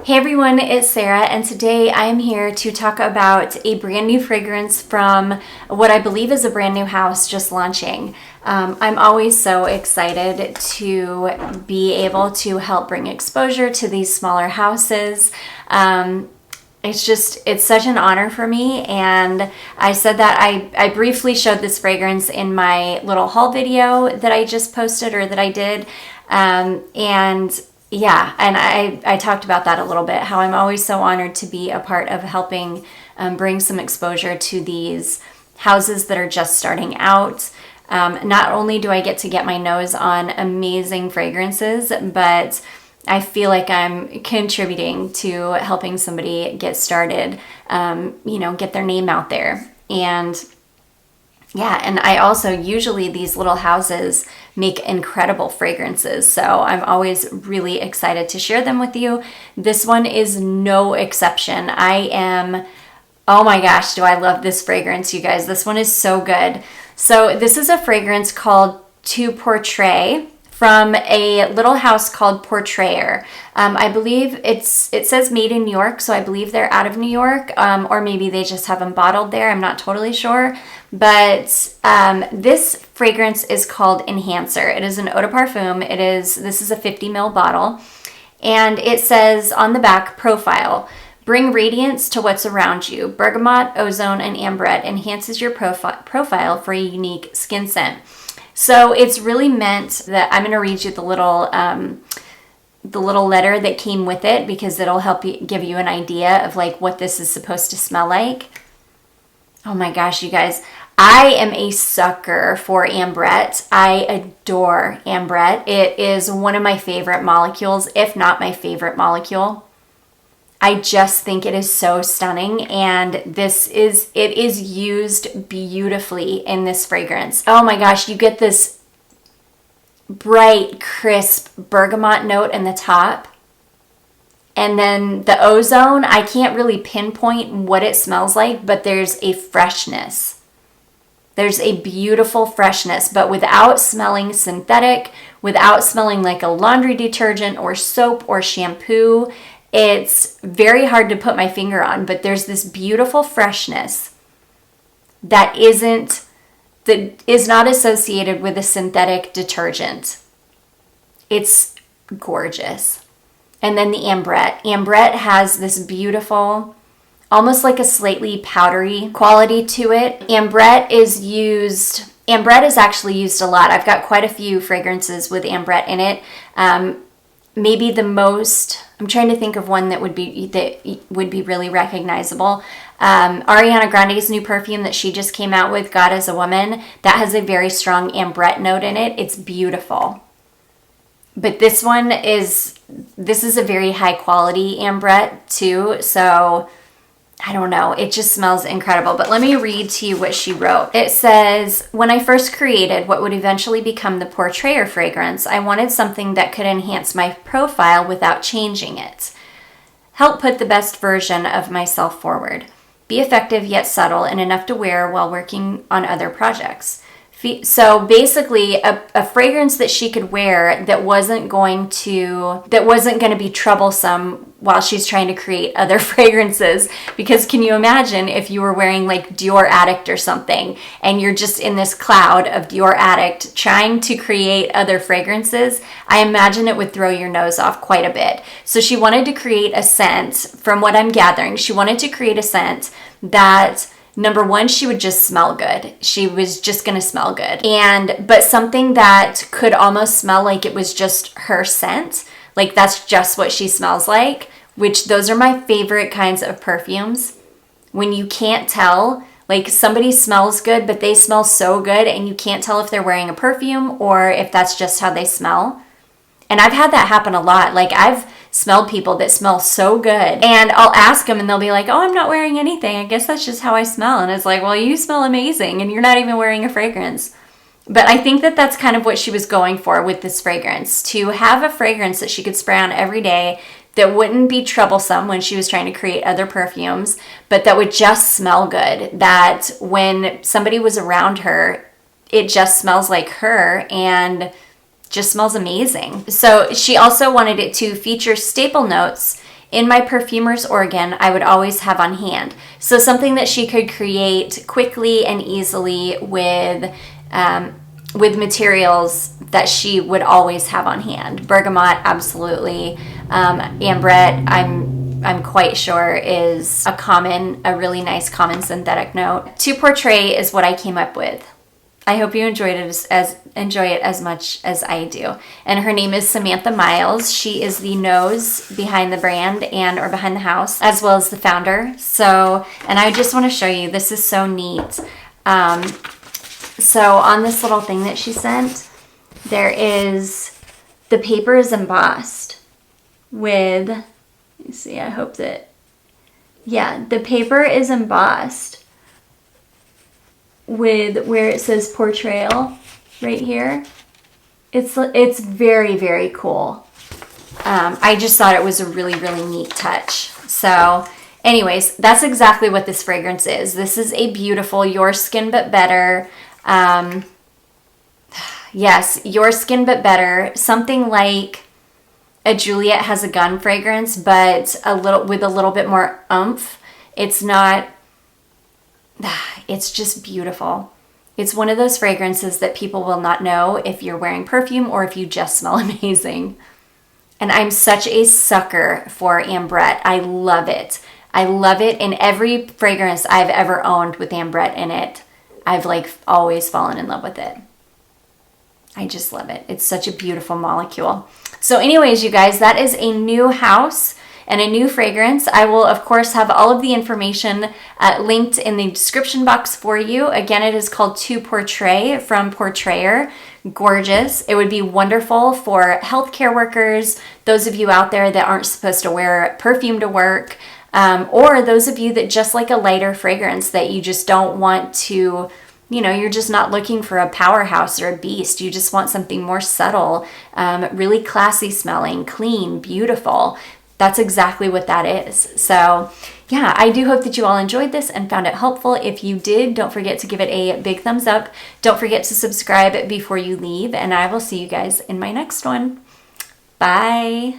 Hey everyone, it's Sarah, and today I am here to talk about a brand new fragrance from what I believe is a brand new house just launching. I'm always so excited to be able to help bring exposure to these smaller houses. It's such an honor for me, and I said that I briefly showed this fragrance in my little haul video that I just posted or that I did, and I talked about that a little bit, how I'm always so honored to be a part of helping bring some exposure to these houses that are just starting out. Not only do I get to get my nose on amazing fragrances, but I feel like I'm contributing to helping somebody get started, get their name out there. And I also usually these little houses make incredible fragrances, so I'm always really excited to share them with you. This one is no exception. Oh my gosh, do I love this fragrance, you guys. This one is so good. So this is a fragrance called Portraer from a little house called Portraer. I believe it says made in New York, so I believe they're out of New York, or maybe they just have them bottled there. I'm not totally sure. But this fragrance is called Enhancer. It is an eau de parfum. This is a 50 ml bottle, and it says on the back, profile. Bring radiance to what's around you. Bergamot, ozone, and ambrette enhances your profile for a unique skin scent. So it's really meant that I'm going to read you the little letter that came with it, because it'll help you give you an idea of like what this is supposed to smell like. Oh my gosh, you guys. I am a sucker for ambrette. I adore ambrette. It is one of my favorite molecules, if not my favorite molecule. I just think it is so stunning, and it is used beautifully in this fragrance. Oh my gosh, you get this bright, crisp bergamot note in the top. And then the ozone, I can't really pinpoint what it smells like, but there's a freshness. There's a beautiful freshness, but without smelling synthetic, without smelling like a laundry detergent or soap or shampoo. It's very hard to put my finger on, but there's this beautiful freshness that is not associated with a synthetic detergent. It's gorgeous. And then the ambrette. Ambrette has this beautiful, almost like a slightly powdery quality to it. Ambrette is actually used a lot. I've got quite a few fragrances with ambrette in it. Maybe the most, I'm trying to think of one that would be really recognizable. Ariana Grande's new perfume that she just came out with, God is a Woman, that has a very strong ambrette note in it. It's beautiful. But this is a very high quality ambrette too, so I don't know. It just smells incredible. But let me read to you what she wrote. It says, when I first created what would eventually become the Portraer fragrance, I wanted something that could enhance my profile without changing it. Help put the best version of myself forward. Be effective yet subtle and enough to wear while working on other projects. So basically a fragrance that she could wear that wasn't going to be troublesome while she's trying to create other fragrances. Because can you imagine if you were wearing like Dior Addict or something, and you're just in this cloud of Dior Addict trying to create other fragrances? I imagine it would throw your nose off quite a bit. So she wanted to create a scent, from what I'm gathering, she wanted to create a scent that, number one, she would just smell good. She was just going to smell good. But something that could almost smell like it was just her scent. Like that's just what she smells like, which those are my favorite kinds of perfumes. When you can't tell, like somebody smells good, but they smell so good and you can't tell if they're wearing a perfume or if that's just how they smell. And I've had that happen a lot. Like I've smelled people that smell so good, and I'll ask them and they'll be like, oh, I'm not wearing anything. I guess that's just how I smell. And it's like, well, you smell amazing and you're not even wearing a fragrance. But I think that that's kind of what she was going for with this fragrance, to have a fragrance that she could spray on every day that wouldn't be troublesome when she was trying to create other perfumes, but that would just smell good. That when somebody was around her, it just smells like her and just smells amazing. So she also wanted it to feature staple notes in my perfumer's organ, I would always have on hand. So something that she could create quickly and easily with materials that she would always have on hand. Bergamot, absolutely. Ambrette, I'm quite sure is a really nice common synthetic note. To Portraer is what I came up with. I hope you enjoy it as much as I do. And her name is Samantha Miles. She is the nose behind the brand or behind the house, as well as the founder. So, and I just want to show you, this is so neat. So on this little thing that she sent, the paper is embossed with, let me see, I hope that, yeah, the paper is embossed with where it says Portrayer right here. It's very, very cool. I just thought it was a really, really neat touch. So anyways, that's exactly what this fragrance is. This is a beautiful Your Skin But Better. Yes, Your Skin But Better. Something like a Juliet Has a Gun fragrance, but with a little bit more oomph. It's not, it's just beautiful. It's one of those fragrances that people will not know if you're wearing perfume or if you just smell amazing. And I'm such a sucker for Ambrette. I love it. I love it in every fragrance I've ever owned with Ambrette in it. I've always fallen in love with it. I just love it. It's such a beautiful molecule. So anyways, you guys, that is a new house and a new fragrance. I will, of course, have all of the information linked in the description box for you. Again, it is called To Portraer from Portraer. Gorgeous. It would be wonderful for healthcare workers, those of you out there that aren't supposed to wear perfume to work, or those of you that just like a lighter fragrance that you just don't want to, you're just not looking for a powerhouse or a beast. You just want something more subtle, really classy smelling, clean, beautiful. That's exactly what that is. So yeah, I do hope that you all enjoyed this and found it helpful. If you did, don't forget to give it a big thumbs up. Don't forget to subscribe before you leave, and I will see you guys in my next one. Bye.